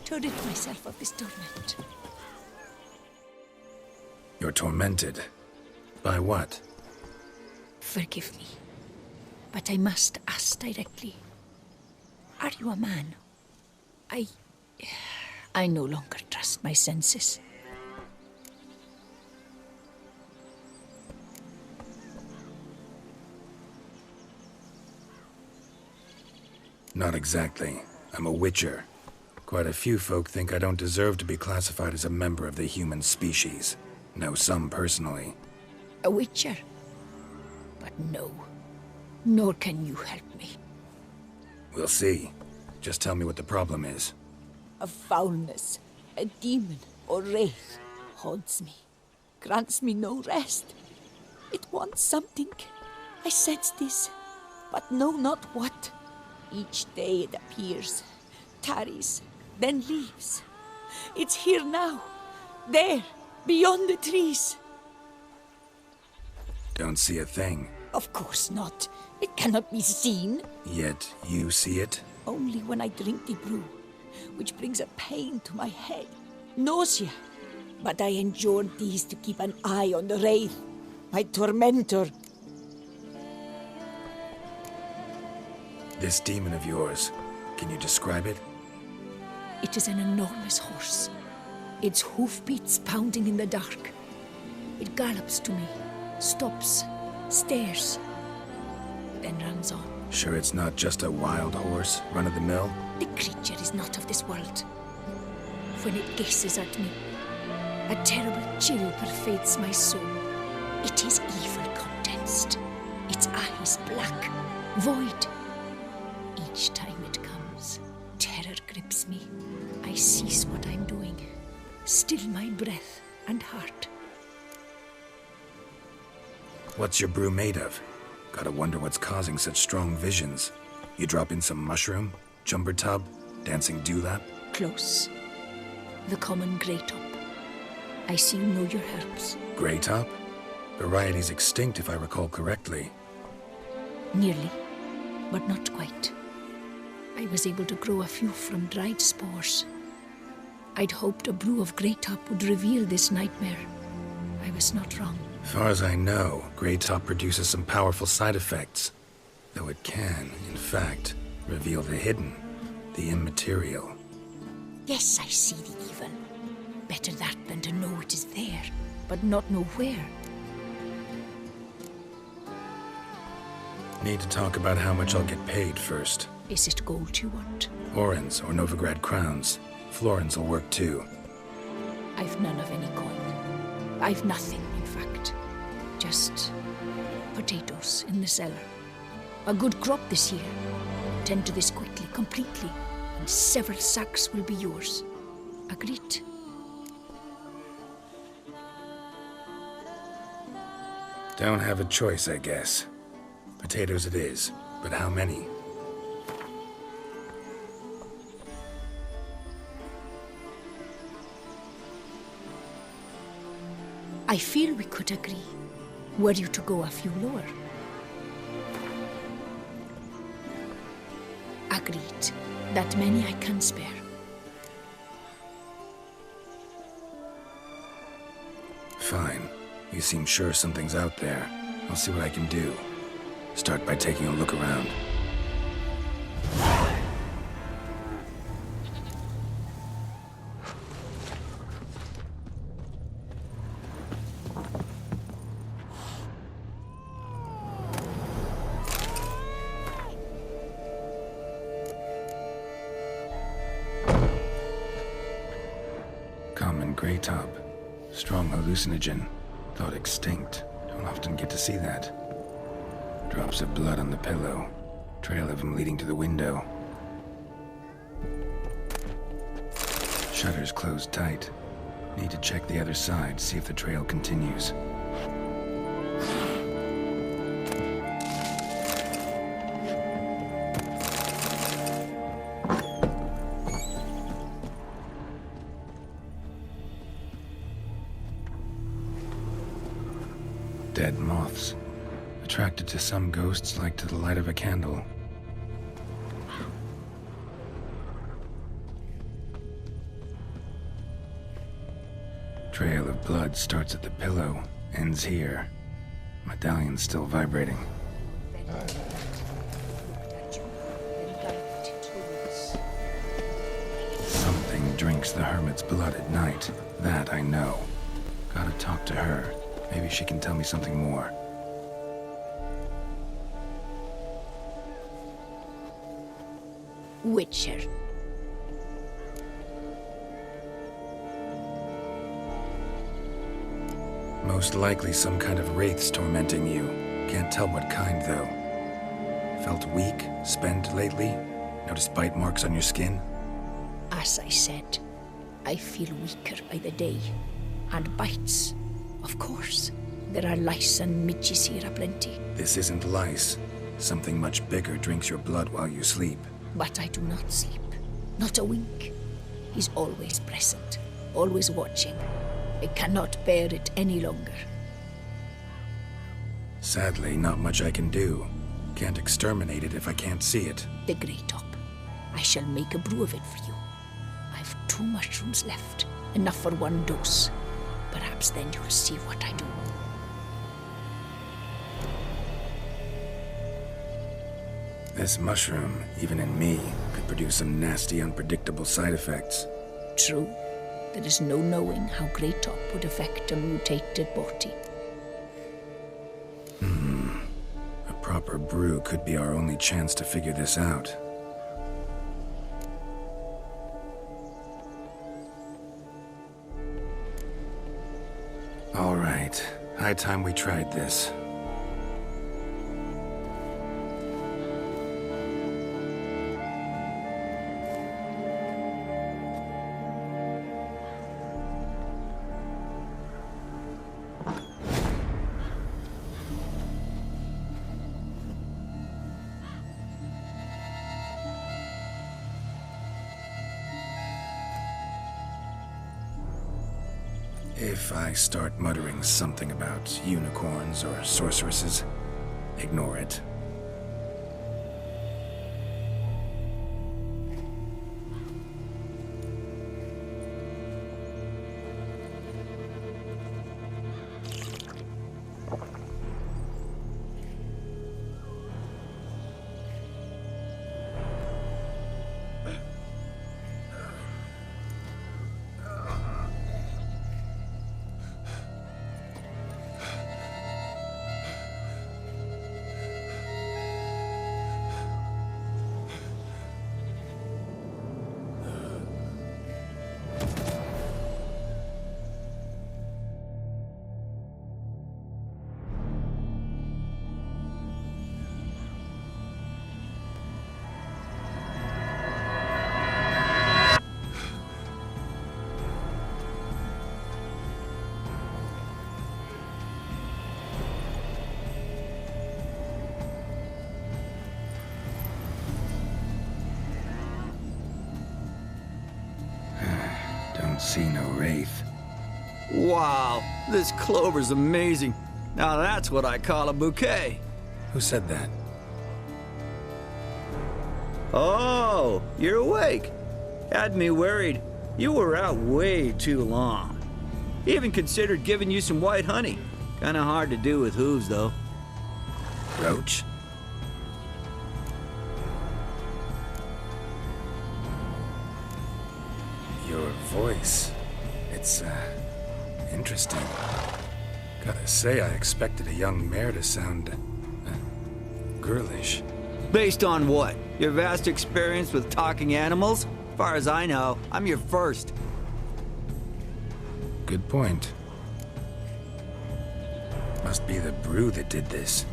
to rid myself of this torment. You're tormented. By what? Forgive me, but I must ask directly. Are you a man? I no longer trust my senses. Not exactly. I'm a witcher. Quite a few folk think I don't deserve to be classified as a member of the human species. Know some personally. A witcher? But no. Nor can you help me. We'll see. Just tell me what the problem is. A foulness, a demon or wraith haunts me, grants me no rest. It wants something. I sense this, but know not what. Each day it appears, tarries, then leaves. It's here now, there, beyond the trees. Don't see a thing. Of course not. It cannot be seen. Yet you see it? Only when I drink the brew, which brings a pain to my head, nausea. But I endured these to keep an eye on the wraith, my tormentor. This demon of yours, can you describe it? It is an enormous horse, its hoofbeats pounding in the dark. It gallops to me, stops, stares, then runs on. Sure it's not just a wild horse, run-of-the-mill? The creature is not of this world. When it gazes at me, a terrible chill pervades my soul. It is evil condensed, its eyes black, void. Each time it comes, terror grips me. I cease what I'm doing, still my breath and heart. What's your brew made of? Gotta wonder what's causing such strong visions. You drop in some mushroom, jumper tub, dancing dewlap? Close. The common grey top. I see you know your herbs. Grey top? Variety's extinct if I recall correctly. Nearly, but not quite. I was able to grow a few from dried spores. I'd hoped a brew of grey top would reveal this nightmare. I was not wrong. As far as I know, grey top produces some powerful side effects. Though it can, in fact, reveal the hidden, the immaterial. Yes, I see the evil. Better that than to know it is there, but not know where. Need to talk about how much I'll get paid first. Is it gold you want? Orens or Novigrad crowns. Florins will work too. I've none of any coin. I've nothing, in fact. Just potatoes in the cellar. A good crop this year. Tend to this quickly, completely, and several sacks will be yours. Agreed? Don't have a choice, I guess. Potatoes it is, but how many? I feel we could agree, were you to go a few lower. Agreed. That many I can spare. Fine. You seem sure something's out there. I'll see what I can do. Start by taking a look around. Common gray top. Strong hallucinogen. Thought extinct. Don't often get to see that. Drops of blood on the pillow. Trail of him leading to the window. Shutters closed tight. Need to check the other side, see if the trail continues. Dead moths. Attracted to some ghosts like to the light of a candle. Trail of blood starts at the pillow, ends here. Medallion's still vibrating. Something drinks the hermit's blood at night. That I know. Gotta talk to her. Maybe she can tell me something more. Witcher. Most likely some kind of wraiths tormenting you. Can't tell what kind, though. Felt weak, spent lately? Noticed bite marks on your skin? As I said, I feel weaker by the day. And bites, of course. There are lice and midges here aplenty. This isn't lice. Something much bigger drinks your blood while you sleep. But I do not sleep. Not a wink. He's always present, always watching. I cannot bear it any longer. Sadly, not much I can do. Can't exterminate it if I can't see it. The Grey Top. I shall make a brew of it for you. I've 2 mushrooms left, enough for 1 dose. Perhaps then you'll see what I do. This mushroom, even in me, could produce some nasty, unpredictable side effects. True. There is no knowing how Grey Top would affect a mutated body. A proper brew could be our only chance to figure this out. All right. High time we tried this. If I start muttering something about unicorns or sorceresses, ignore it. See no wraith. Wow, this clover's amazing. Now that's what I call a bouquet. Who said that? Oh, you're awake. Had me worried. You were out way too long. Even considered giving you some white honey. Kinda hard to do with hooves, though. Roach? Your voice. It's, interesting. Gotta say, I expected a young mare to sound, girlish. Based on what? Your vast experience with talking animals? As far as I know, I'm your first. Good point. Must be the brew that did this.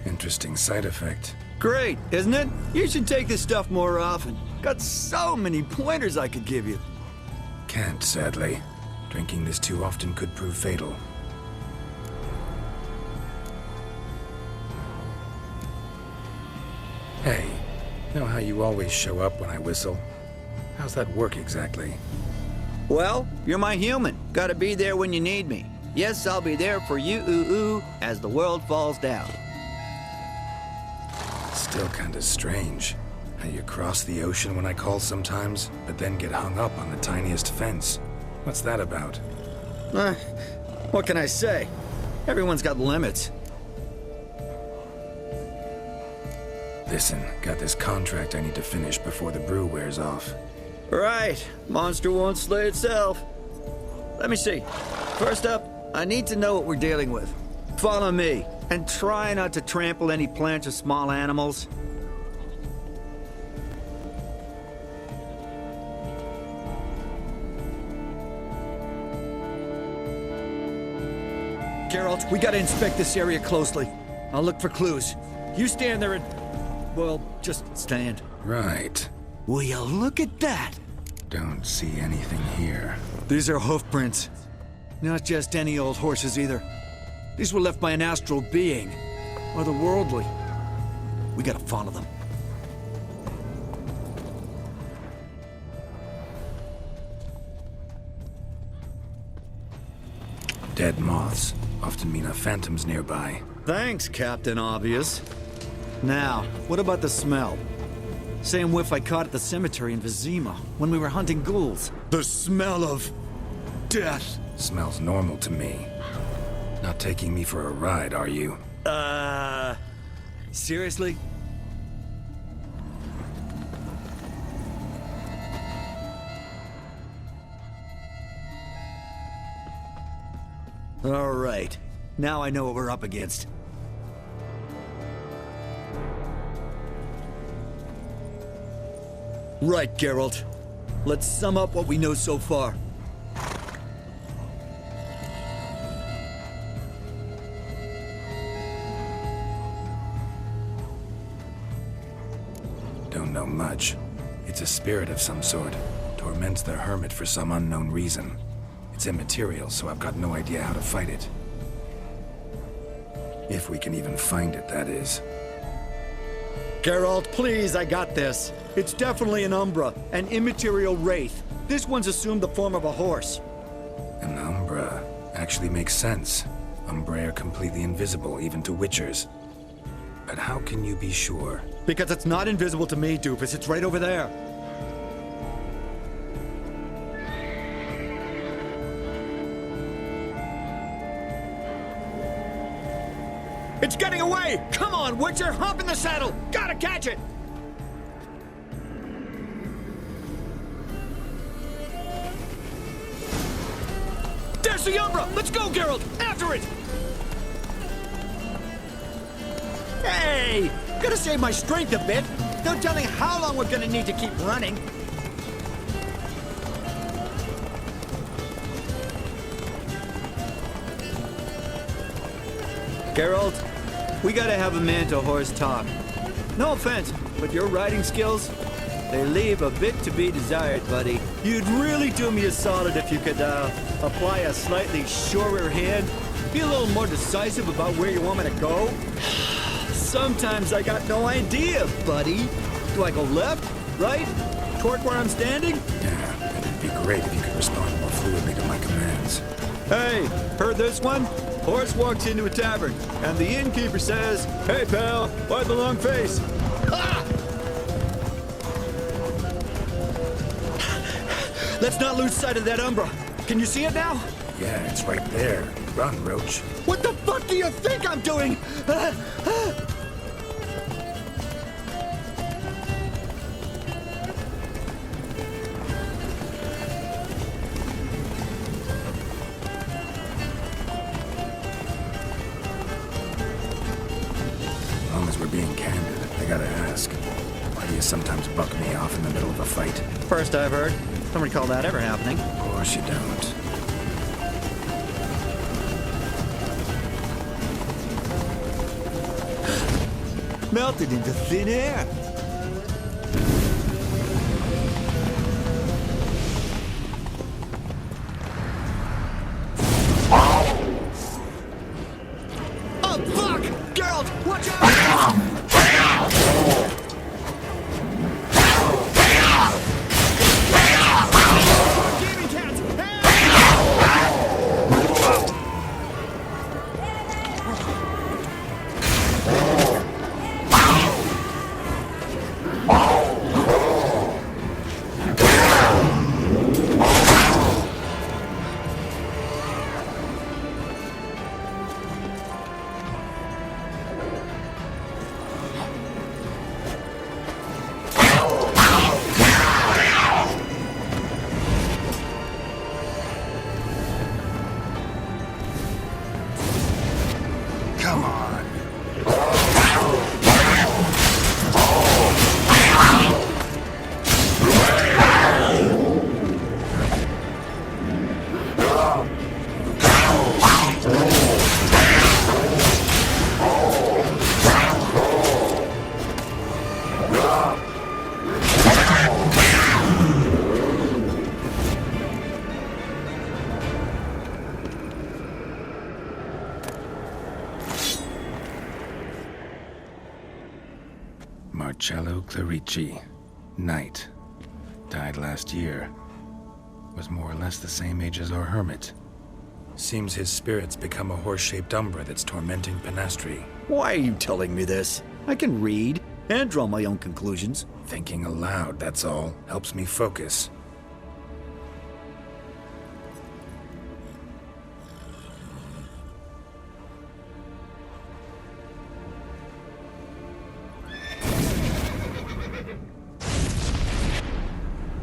Interesting side effect. Great, isn't it? You should take this stuff more often. Got so many pointers I could give you. Can't, sadly. Drinking this too often could prove fatal. Hey, know how you always show up when I whistle? How's that work exactly? Well, you're my human. Gotta be there when you need me. Yes, I'll be there for you as the world falls down. Still kinda strange. How you cross the ocean when I call sometimes, but then get hung up on the tiniest fence. What's that about? What can I say? Everyone's got limits. Listen, got this contract I need to finish before the brew wears off. Right. Monster won't slay itself. Let me see. First up, I need to know what we're dealing with. Follow me, and try not to trample any plants or small animals. Geralt, we gotta inspect this area closely. I'll look for clues. You stand there and... well, just stand. Right. Will you look at that? Don't see anything here. These are hoof prints. Not just any old horses either. These were left by an astral being. Otherworldly. We gotta follow them. Dead moths often mean a phantom's nearby. Thanks, Captain Obvious. Now, what about the smell? Same whiff I caught at the cemetery in Vizima when we were hunting ghouls. The smell of... death. Smells normal to me. Not taking me for a ride, are you? Seriously? All right. Now I know what we're up against. Right, Geralt. Let's sum up what we know so far. Don't know much. It's a spirit of some sort. Torments the hermit for some unknown reason. It's immaterial, so I've got no idea how to fight it. If we can even find it, that is. Geralt, please, I got this. It's definitely an Umbra, an immaterial wraith. This one's assumed the form of a horse. An Umbra actually makes sense. Umbra are completely invisible, even to Witchers. But how can you be sure? Because it's not invisible to me, Doofus. It's right over there. It's getting away! Come on, Witcher! Hop in the saddle! Gotta catch it! There's the Umbra! Let's go, Geralt! After it! Hey! Gotta save my strength a bit. No telling how long we're gonna need to keep running. Geralt, we gotta have a man-to-horse talk. No offense, but your riding skills, they leave a bit to be desired, buddy. You'd really do me a solid if you could, apply a slightly surer hand. Be a little more decisive about where you want me to go. Sometimes I got no idea, buddy. Do I go left, right, toward where I'm standing? Yeah, it'd be great if you could respond more fluidly to my commands. Hey, heard this one? Horse walks into a tavern, and the innkeeper says, "Hey, pal, why the long face?" Ah! Let's not lose sight of that Umbra. Can you see it now? Yeah, it's right there. Run, Roach. What the fuck do you think I'm doing? As long as we're being candid, I gotta ask. Why do you sometimes buck me off in the middle of a fight? First I've heard. Don't recall that ever happening. Of course you don't. Melted into thin air. Oh, fuck! Geralt, watch out! Demon cats! Marcello Clerici, knight. Died last year. Was more or less the same age as our hermit. Seems his spirit's become a horse-shaped umbra that's tormenting Penastri. Why are you telling me this? I can read and draw my own conclusions. Thinking aloud, that's all. Helps me focus.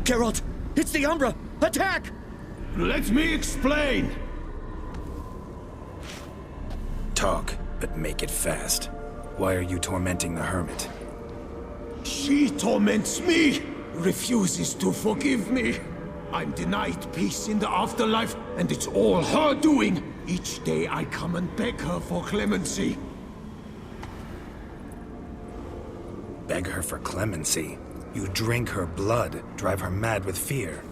Geralt, it's the Umbra! Attack! Let me explain! Talk, but make it fast. Why are you tormenting the hermit? She torments me, refuses to forgive me. I'm denied peace in the afterlife, and it's all her doing. Each day I come and beg her for clemency. Beg her for clemency? You drink her blood, drive her mad with fear.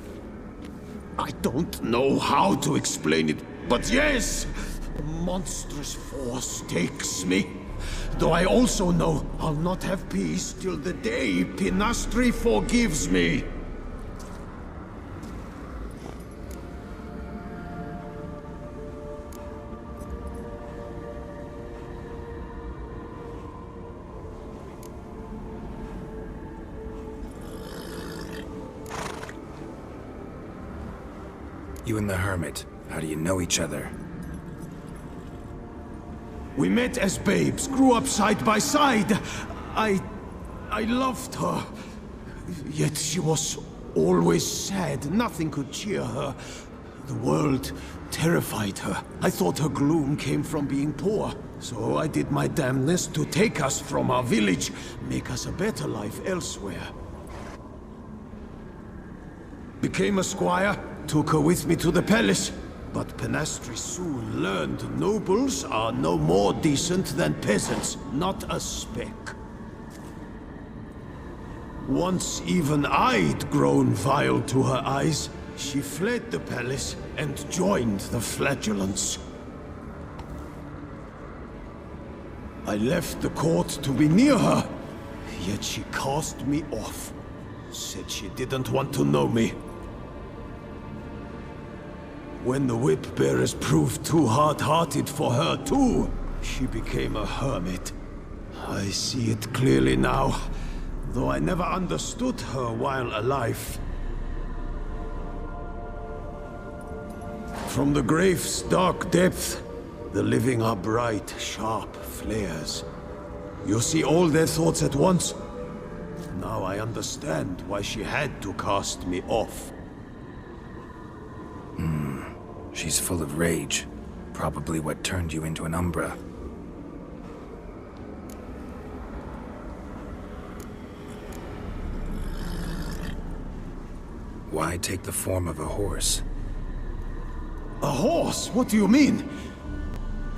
I don't know how to explain it, but yes! A monstrous force takes me. Though I also know I'll not have peace till the day Penastri forgives me. You and the hermit, how do you know each other? We met as babes, grew up side by side. I loved her. Yet she was always sad. Nothing could cheer her. The world terrified her. I thought her gloom came from being poor. So I did my damnedest to take us from our village, make us a better life elsewhere. Became a squire, took her with me to the palace. But Penastri soon learned nobles are no more decent than peasants, not a speck. Once even I'd grown vile to her eyes, she fled the palace and joined the flagellants. I left the court to be near her, yet she cast me off. Said she didn't want to know me. When the whip-bearers proved too hard-hearted for her too, she became a hermit. I see it clearly now, though I never understood her while alive. From the grave's dark depth, the living are bright, sharp flares. You see all their thoughts at once. Now I understand why she had to cast me off. She's full of rage. Probably what turned you into an Umbra. Why take the form of a horse? A horse? What do you mean?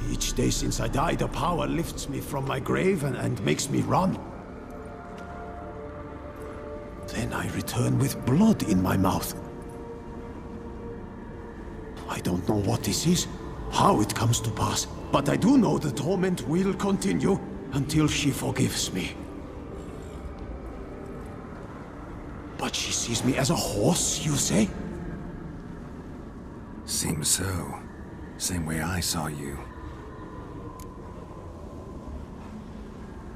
Each day since I died, a power lifts me from my grave and makes me run. Then I return with blood in my mouth. I don't know what this is, how it comes to pass, but I do know the torment will continue until she forgives me. But she sees me as a horse, you say? Seems so. Same way I saw you.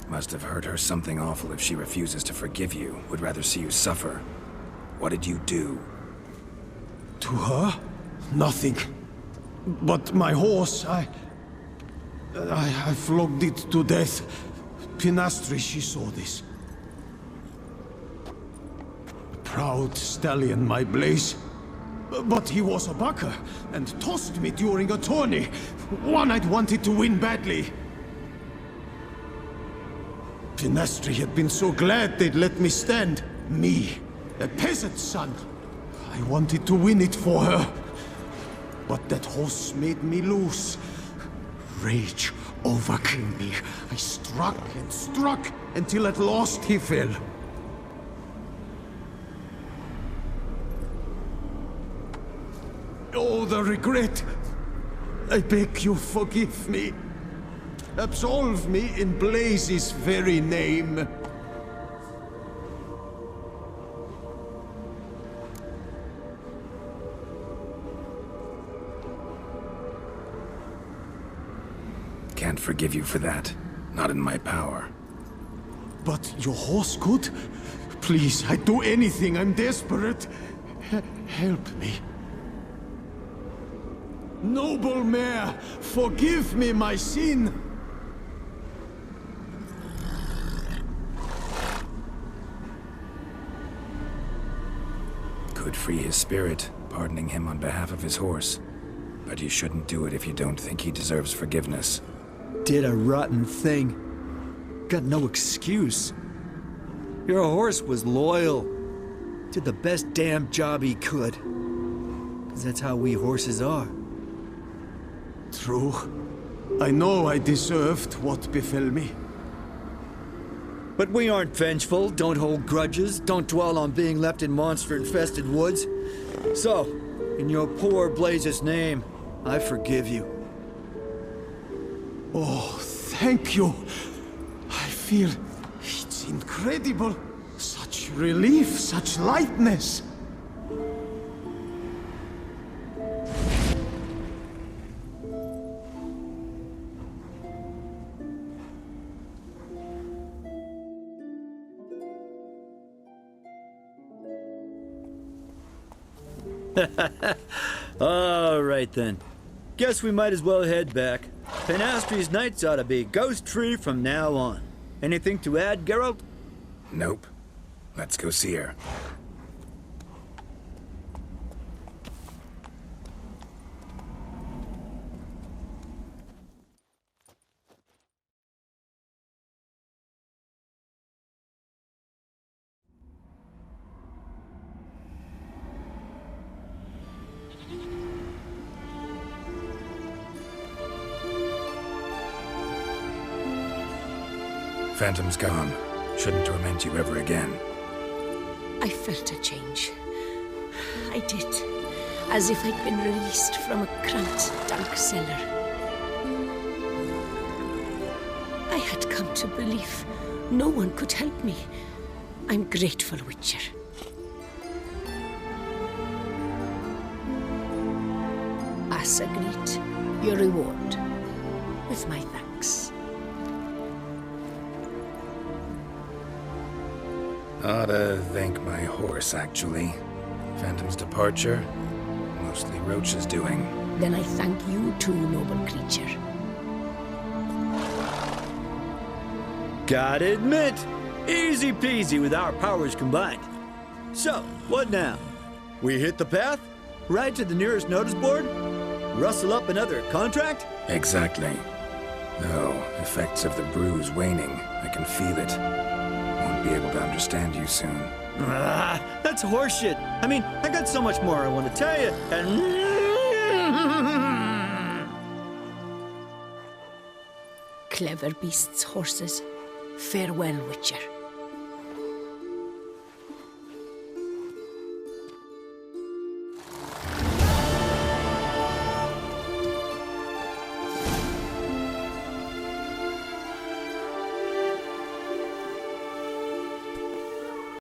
Must have hurt her something awful if she refuses to forgive you, would rather see you suffer. What did you do? To her? Nothing. But my horse, I flogged it to death. Penastri, she saw this. Proud stallion, my blaze. But he was a bucker, and tossed me during a tourney. One I'd wanted to win badly. Penastri had been so glad they'd let me stand. Me, a peasant's son. I wanted to win it for her. But that horse made me loose. Rage overcame me. I struck and struck until at last he fell. Oh, the regret. I beg you, forgive me. Absolve me in Blaze's very name. can't forgive you for that. Not in my power. But your horse could? Please, I'd do anything. I'm desperate. Help me. Noble mare, forgive me my sin. Could free his spirit, pardoning him on behalf of his horse. But you shouldn't do it if you don't think he deserves forgiveness. Did a rotten thing. Got no excuse. Your horse was loyal. Did the best damn job he could. 'Cause that's how we horses are. True. I know I deserved what befell me. But we aren't vengeful, don't hold grudges, don't dwell on being left in monster-infested woods. So, in your poor Blaze's name, I forgive you. Oh, thank you. I feel it's incredible. Such relief, such lightness. All right then. Guess we might as well head back. Penastri's nights ought to be ghost-free from now on. Anything to add, Geralt? Nope. Let's go see her. Phantom's gone. Shouldn't torment you ever again. I felt a change. I did. As if I'd been released from a cramped, dark cellar. I had come to believe no one could help me. I'm grateful, Witcher. As agreed, your reward. With my thanks. Ought to thank my horse, actually. Phantom's departure, mostly Roach's doing. Then I thank you too, noble creature. Gotta admit, easy peasy with our powers combined. So, what now? We hit the path? Ride to the nearest notice board? Rustle up another contract? Exactly. Though, effects of the bruise waning. I can feel it. Won't be able to understand you soon. That's horseshit. I mean, I got so much more I want to tell you, and... Clever beasts, horses. Farewell, Witcher.